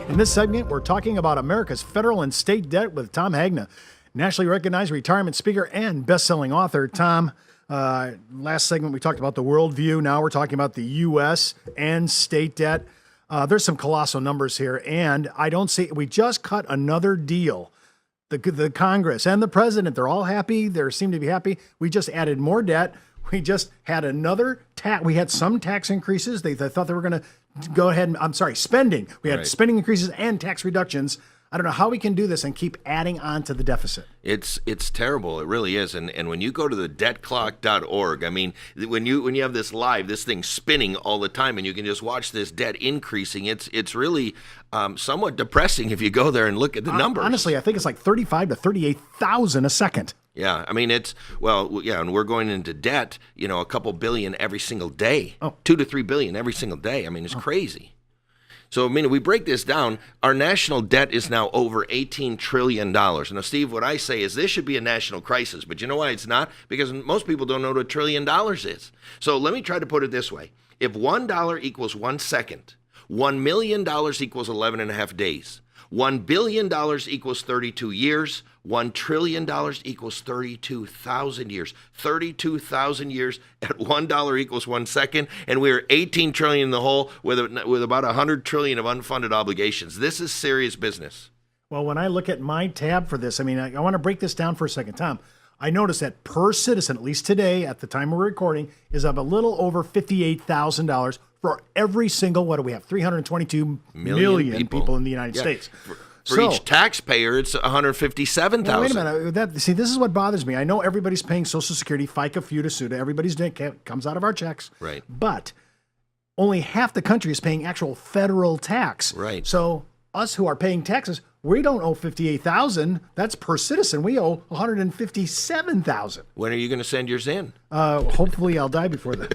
In this segment, we're talking about America's federal and state debt with Tom Hegna, nationally recognized retirement speaker and best-selling author. Tom, last segment we talked about the worldview. Now we're talking about the U.S. and state debt. There's some colossal numbers here, and I don't see. We just cut another deal. The Congress and the president, they're all happy. They seem to be happy. We just added more debt. We just had another tax. We had some tax increases. They thought they were going to go ahead and, spending. We had spending increases and tax reductions. I don't know how we can do this and keep adding on to the deficit. It's terrible. It really is. And when you go to the debtclock.org, I mean, when you have this live, this thing spinning all the time, and you can just watch this debt increasing, it's really somewhat depressing if you go there and look at the numbers. Honestly, I think it's like 35 to 38,000 a second. Yeah, I mean, and we're going into debt, a couple billion every single day, 2 to 3 billion every single day. I mean, it's crazy. So, I mean, we break this down, our national debt is now over $18 trillion. Now, Steve, what I say is this should be a national crisis, but you know why it's not? Because most people don't know what $1 trillion is. So let me try to put it this way. If $1 equals 1 second, $1 million equals 11 and a half days, $1 billion equals 32 years, $1 trillion equals 32,000 years. 32,000 years at $1 equals 1 second, and we're 18 trillion in the hole with about 100 trillion of unfunded obligations. This is serious business. Well, when I look at my tab for this, I mean, I want to break this down for a second, Tom. I noticed that per citizen, at least today, at the time we're recording, is up a little over $58,000 for every single, what do we have, 322 million people in the United States. For each taxpayer, it's 157,000. Well, wait a minute. See, this is what bothers me. I know everybody's paying Social Security, FICA, FUTA, SUTA. Everybody's comes out of our checks. Right. But only half the country is paying actual federal tax. Right. So us who are paying taxes, we don't owe $58,000. That's per citizen. We owe $157,000. When are you going to send yours in? Hopefully, I'll die before then.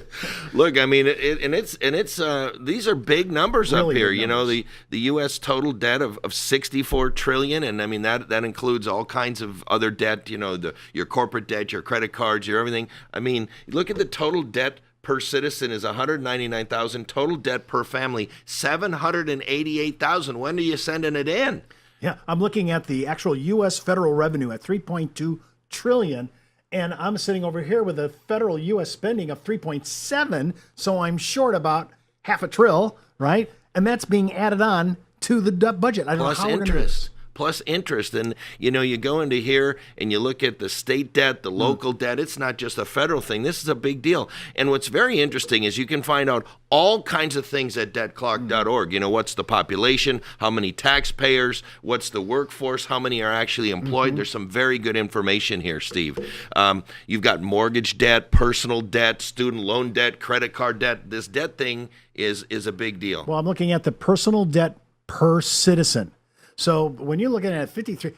Look, I mean, these are big numbers really up here. You know, the U.S. total debt of $64 trillion, and I mean that includes all kinds of other debt. Your corporate debt, your credit cards, your everything. I mean, look at the total debt per citizen is $199,000. Total debt per family $788,000. When are you sending it in? Yeah, I'm looking at the actual U.S. federal revenue at $3.2 trillion, and I'm sitting over here with a federal U.S. spending of $3.7, so I'm short about half a trill, right? And that's being added on to the budget. I don't know how we're going to do this. Plus interest. And, you go into here and you look at the state debt, the local debt. It's not just a federal thing. This is a big deal. And what's very interesting is you can find out all kinds of things at debtclock.org. What's the population, how many taxpayers, what's the workforce, how many are actually employed. There's some very good information here, Steve. You've got mortgage debt, personal debt, student loan debt, credit card debt. This debt thing is a big deal. Well, I'm looking at the personal debt per citizen. So when you're looking at 53,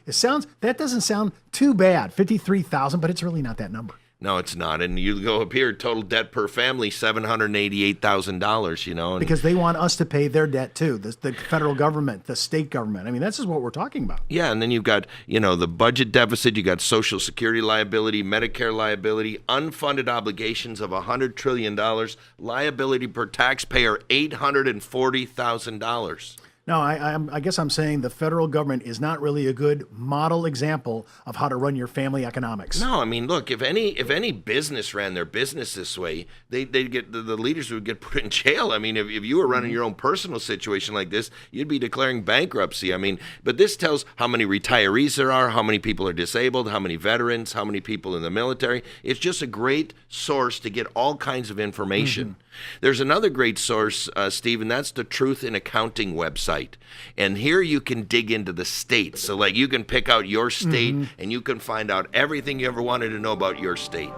that doesn't sound too bad, 53,000, but it's really not that number. No, it's not. And you go up here, total debt per family, $788,000, Because they want us to pay their debt too, the federal government, the state government. I mean, this is what we're talking about. Yeah, and then you've got, the budget deficit, you got Social Security liability, Medicare liability, unfunded obligations of $100 trillion, liability per taxpayer, $840,000. No, I guess I'm saying the federal government is not really a good model example of how to run your family economics. No, I mean, look, if any business ran their business this way, they'd get the leaders would get put in jail. I mean, if you were running your own personal situation like this, you'd be declaring bankruptcy. I mean, but this tells how many retirees there are, how many people are disabled, how many veterans, how many people in the military. It's just a great source to get all kinds of information. There's another great source, Steve, and that's the Truth in Accounting website. And here you can dig into the states. So, you can pick out your state, and you can find out everything you ever wanted to know about your state.